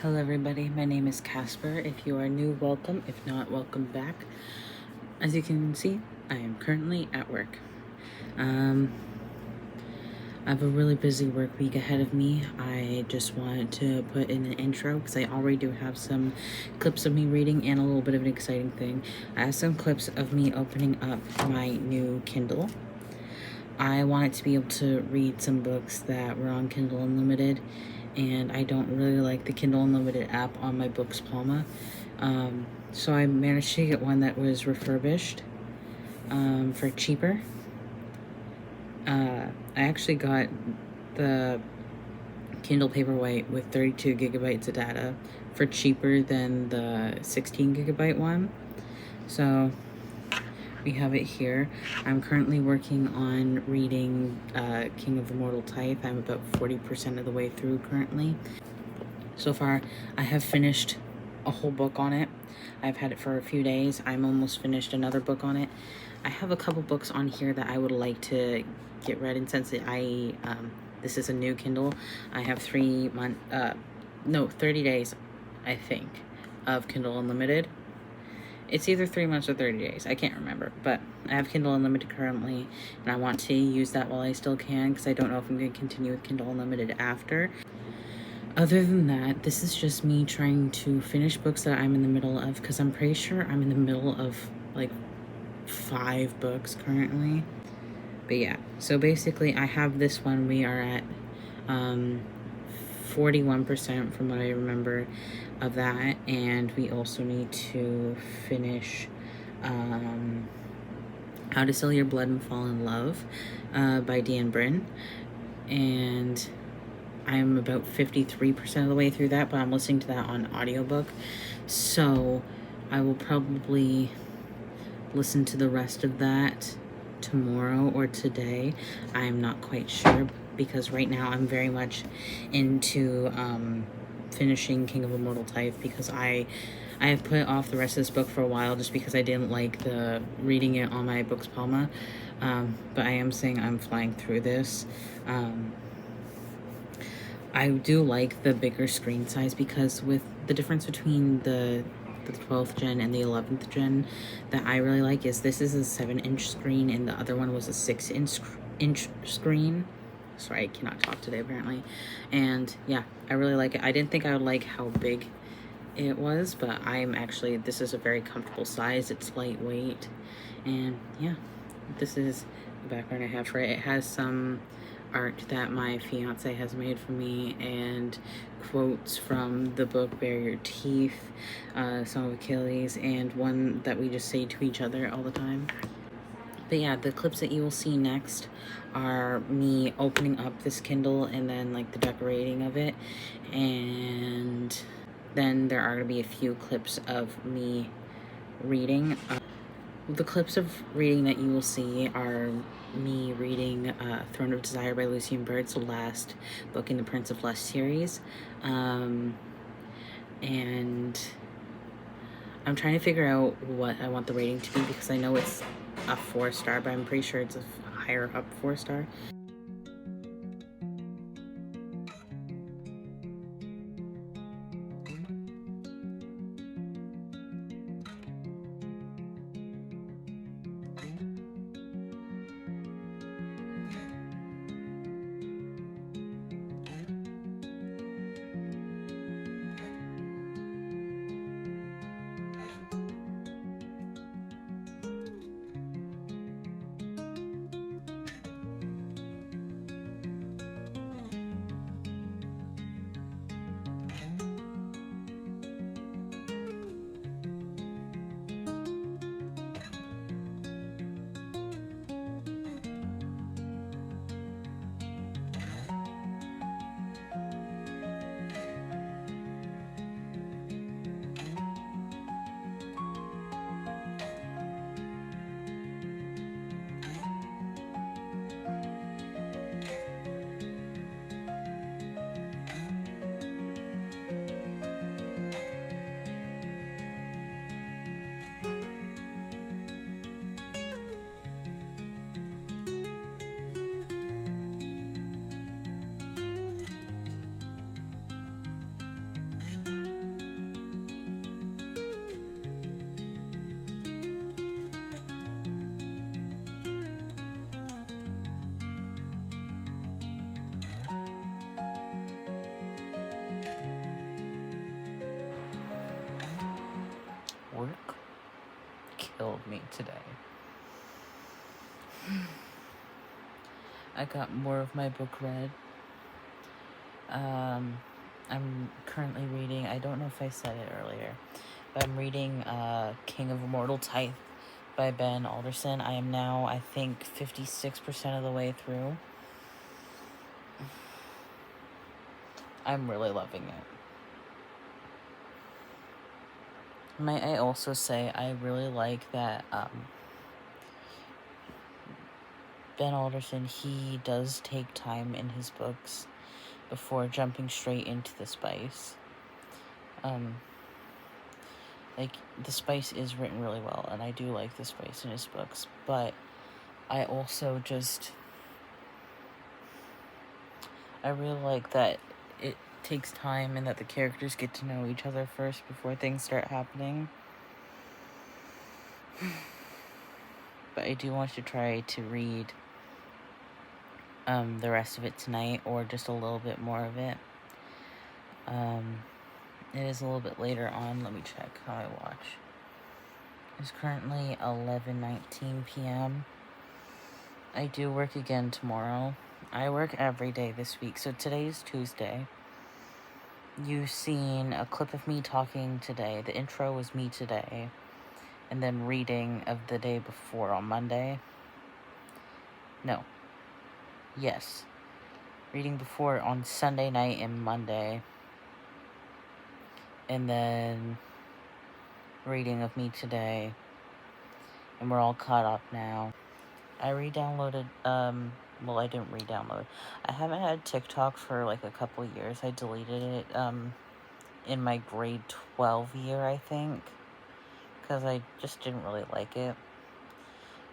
Hello everybody, my name is Casper. If you are new, welcome. If not, welcome back. As you can see, I am currently at work. I have a really busy work week ahead of me. I just wanted to put in an intro because I already do have some clips of me reading and a little bit of an exciting thing. I have some clips of me opening up my new Kindle. I wanted to be able to read some books that were on Kindle Unlimited, and I don't really like the Kindle Unlimited app on my Books Palma. So I managed to get one that was refurbished for cheaper. I actually got the Kindle Paperwhite with 32 gigabytes of data for cheaper than the 16 gigabyte one. So we have it here. I'm currently working on reading King of Immortal Tithe. I'm about 40% of the way through currently. So far, I have finished a whole book on it. I've had it for a few days. I'm almost finished another book on it. I have a couple books on here that I would like to get read, and since this is a new Kindle, I have 30 days, I think, of Kindle Unlimited. It's either 3 months or 30 days. I can't remember. But I have Kindle Unlimited currently, and I want to use that while I still can because I don't know if I'm going to continue with Kindle Unlimited after. Other than that, this is just me trying to finish books that I'm in the middle of because I'm pretty sure I'm in the middle of like 5 books currently. But yeah, so basically I have this one. We are at 41% from what I remember of that, and we also need to finish How to Sell Your Blood and Fall in Love by Dan Brinn, and I'm about 53% of the way through that, but I'm listening to that on audiobook, so I will probably listen to the rest of that tomorrow or today. I'm not quite sure because right now I'm very much into finishing King of Immortal Tithe because I have put off the rest of this book for a while just because I didn't like the reading it on my Books Palma. But I am saying I'm flying through this. I do like the bigger screen size because with the difference between the 12th gen and the 11th gen that I really like is this is a 7-inch screen and the other one was a 6-inch screen. Sorry, I cannot talk today apparently. And yeah, I really like it. I didn't think I would like how big it was, but this is a very comfortable size. It's lightweight, and yeah, this is the background I have for it. It has some art that my fiance has made for me and quotes from the book Bare Your Teeth, Song of Achilles, and one that we just say to each other all the time. But yeah, the clips that you will see next are me opening up this Kindle and then like the decorating of it, and then there are going to be a few clips of me reading. The clips of reading that you will see are me reading Throne of Desire by Lucian Bird's last book in the Prince of Lust series. And I'm trying to figure out what I want the rating to be because I know it's a 4-star, but I'm pretty sure it's a higher up 4-star. me today. I got more of my book read. I'm currently reading, I don't know if I said it earlier, but I'm reading King of Immortal Tithe by Ben Alderson. I am now, I think, 56% of the way through. I'm really loving it. Might I also say, I really like that Ben Alderson, he does take time in his books before jumping straight into the spice. Like, the spice is written really well, and I do like the spice in his books, but I also just, I really like that it takes time and that the characters get to know each other first before things start happening. But I do want to try to read the rest of it tonight, or just a little bit more of it. It is a little bit later on. Let me check how I watch. It's currently 11:19 p.m. I do work again tomorrow. I work every day this week, so today is Tuesday. You've seen a clip of me talking today. The intro was me today, and then reading of the day before on Monday. No. Yes. Reading before on Sunday night and Monday. And then reading of me today. And we're all caught up now. I re-downloaded, well, I didn't re-download. I haven't had TikTok for like a couple years. I deleted it, in my grade 12 year, I think, because I just didn't really like it.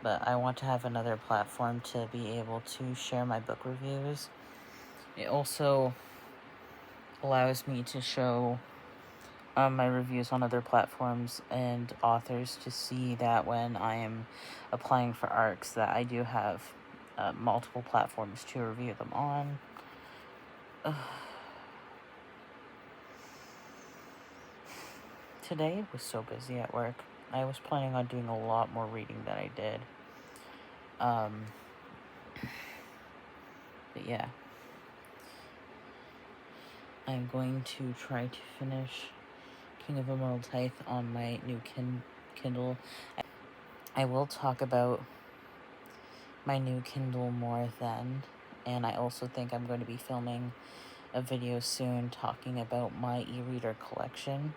But I want to have another platform to be able to share my book reviews. It also allows me to show my reviews on other platforms and authors to see that when I am applying for ARCs that I do have multiple platforms to review them on. Today was so busy at work. I was planning on doing a lot more reading than I did. But yeah. I'm going to try to finish King of Immortal Tithe on my new Kindle. I will talk about my new Kindle more then, and I also think I'm going to be filming a video soon talking about my e-reader collection.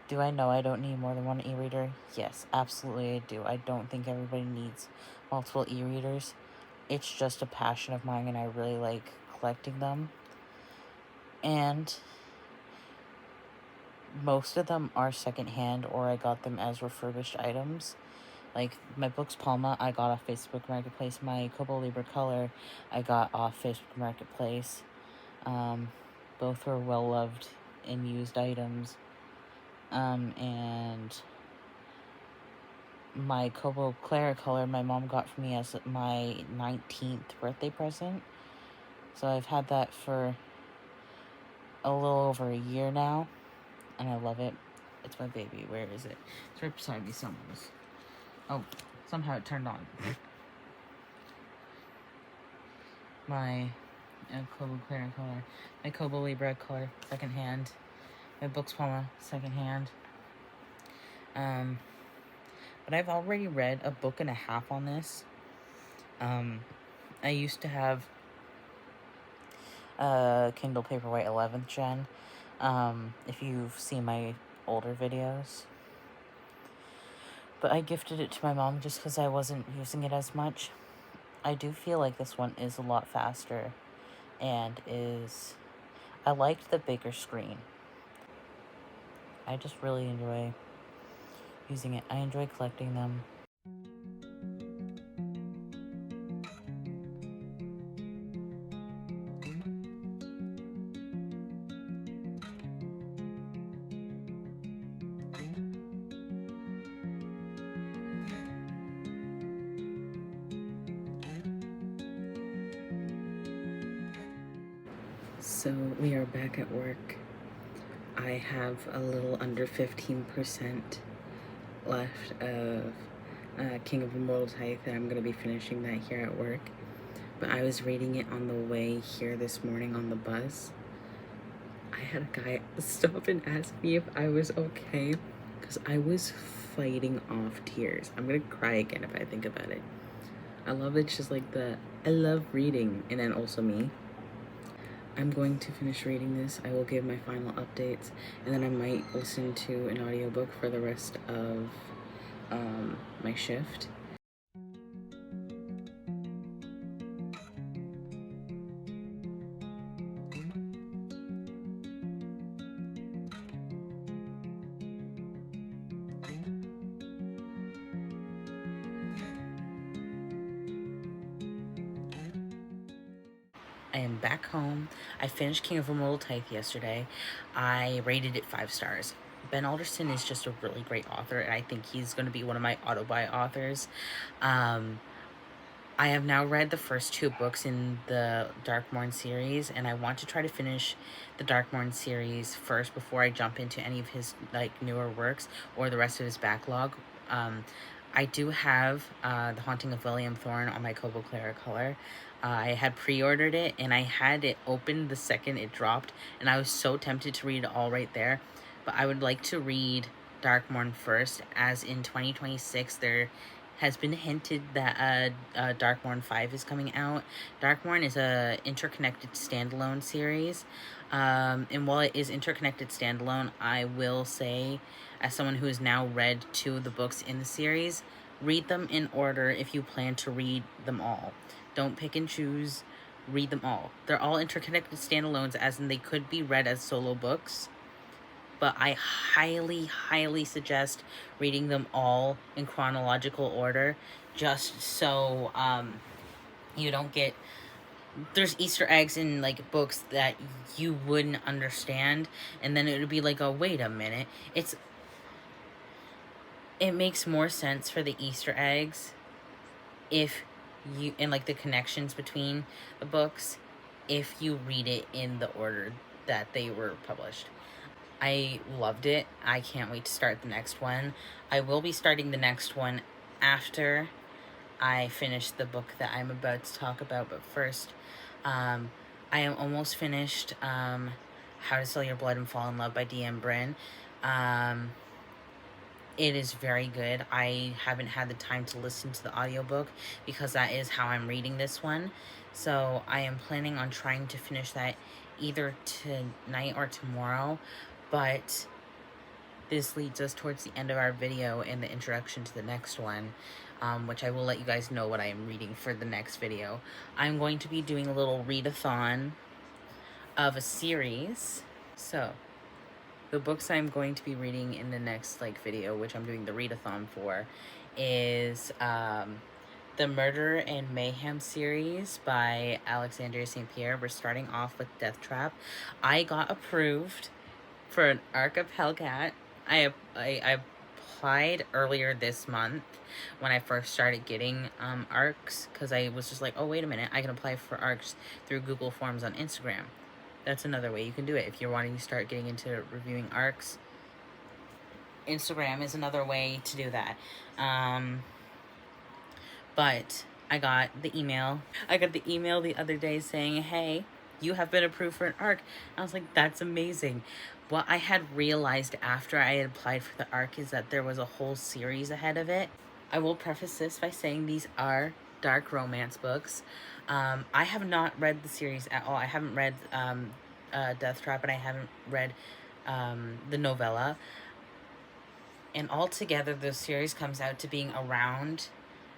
Do I know I don't need more than one e-reader? Yes, absolutely I do. I don't think everybody needs multiple e-readers. It's just a passion of mine, and I really like collecting them. And most of them are secondhand, or I got them as refurbished items. Like my books Palma, I got off Facebook Marketplace. My Kobo Libra Color, I got off Facebook Marketplace. Both were well loved and used items. And my Kobo Clara Color, my mom got for me as my 19th birthday present. So I've had that for a little over a year now, and I love it. It's my baby. Where is it? It's right beside me somewhere. Oh, somehow it turned on. My Kobo Clara Color, my Kobo Libra Color, secondhand. My Books Palma, secondhand. But I've already read a book and a half on this. I used to have Kindle Paperwhite 11th gen, if you've seen my older videos. But I gifted it to my mom just because I wasn't using it as much. I do feel like this one is a lot faster, and I liked the bigger screen. I just really enjoy using it. I enjoy collecting them. So we are back at work. I have a little under 15% left of King of Immortal Tithe, and I'm going to be finishing that here at work. But I was reading it on the way here this morning on the bus. I had a guy stop and ask me if I was okay because I was fighting off tears. I'm going to cry again if I think about it. I love it, just like I love reading, and then also me. I'm going to finish reading this. I will give my final updates, and then I might listen to an audiobook for the rest of my shift. I am back home. I finished King of Immortal Tithe yesterday. I rated it 5 stars. Ben Alderson is just a really great author, and I think he's going to be one of my auto-buy authors. I have now read the first 2 books in the Darkmourn series, and I want to try to finish the Darkmourn series first before I jump into any of his newer works or the rest of his backlog. I do have The Haunting of William Thorne on my Kobo Clara color. I had pre-ordered it, and I had it open the second it dropped, and I was so tempted to read it all right there. But I would like to read Darkmourn first, as in 2026 there has been hinted that Darkmourn 5 is coming out. Darkmourn is a interconnected standalone series. And while it is interconnected standalone, I will say, as someone who has now read 2 of the books in the series, read them in order if you plan to read them all. Don't pick and choose. Read them all. They're all interconnected standalones, as in they could be read as solo books. But I highly, highly suggest reading them all in chronological order, just so you don't get... There's Easter eggs in books that you wouldn't understand, and then it would be like, oh, wait a minute. It makes more sense for the Easter eggs if you, and the connections between the books, if you read it in the order that they were published. I loved it. I can't wait to start the next one. I will be starting the next one after I finish the book that I'm about to talk about. But first, I am almost finished How to Sell Your Blood and Fall in Love by D.M. Brin. It is very good. I haven't had the time to listen to the audiobook because that is how I'm reading this one. So I am planning on trying to finish that either tonight or tomorrow. But this leads us towards the end of our video and the introduction to the next one, which I will let you guys know what I am reading for the next video. I'm going to be doing a little readathon of a series. So the books I'm going to be reading in the next video, which I'm doing the readathon for, is the Murder and Mayhem series by Alexandria St. Pierre. We're starting off with Death Trap. I got approved for an ARC of Hellcat. I applied earlier this month when I first started getting ARCs, because I was just like, oh, wait a minute, I can apply for ARCs through Google Forms on Instagram. That's another way you can do it. If you're wanting to start getting into reviewing ARCs, Instagram is another way to do that. But I got the email. I got the email the other day saying, hey, you have been approved for an ARC. I was like, that's amazing. What I had realized after I had applied for the ARC is that there was a whole series ahead of it. I will preface this by saying these are dark romance books. I have not read the series at all. I haven't read Death Trap, and I haven't read the novella. And altogether, the series comes out to being around,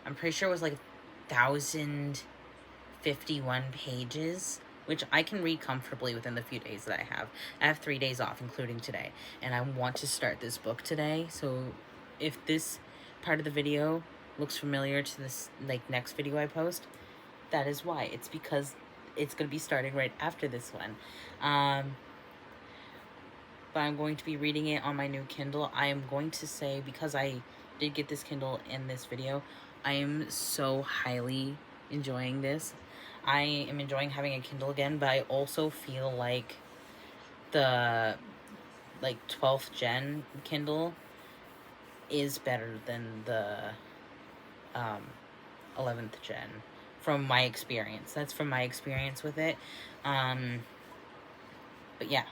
I'm pretty sure it was 1,051 pages, which I can read comfortably within the few days that I have. I have 3 days off, including today, and I want to start this book today. So if this part of the video looks familiar to this next video I post, that is why. It's because it's going to be starting right after this one. But I'm going to be reading it on my new Kindle. I am going to say, because I did get this Kindle in this video, I am so highly enjoying this. I am enjoying having a Kindle again, but I also feel like the 12th gen Kindle is better than the 11th gen from my experience. That's from my experience with it. But yeah,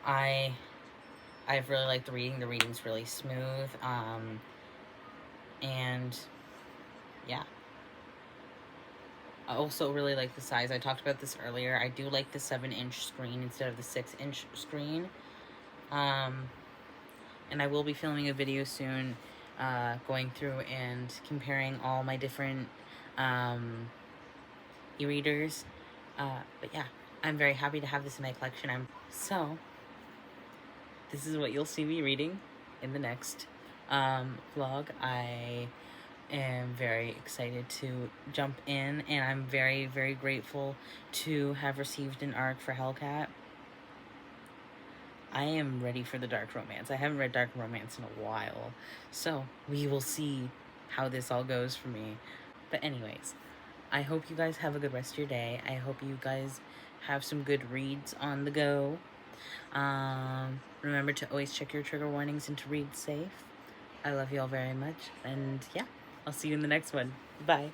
I've really liked the reading. The reading's really smooth. And yeah. I also really like the size. I talked about this earlier. I do like the 7-inch screen instead of the 6-inch screen. And I will be filming a video soon, going through and comparing all my different e-readers. But yeah, I'm very happy to have this in my collection. So this is what you'll see me reading in the next vlog. I am very excited to jump in, and I'm very, very grateful to have received an ARC for Hellcat. I am ready for the dark romance. I haven't read dark romance in a while, so we will see how this all goes for me. But anyways, I hope you guys have a good rest of your day. I hope you guys have some good reads on the go. Remember to always check your trigger warnings and to read safe. I love you all very much, and yeah, I'll see you in the next one. Bye.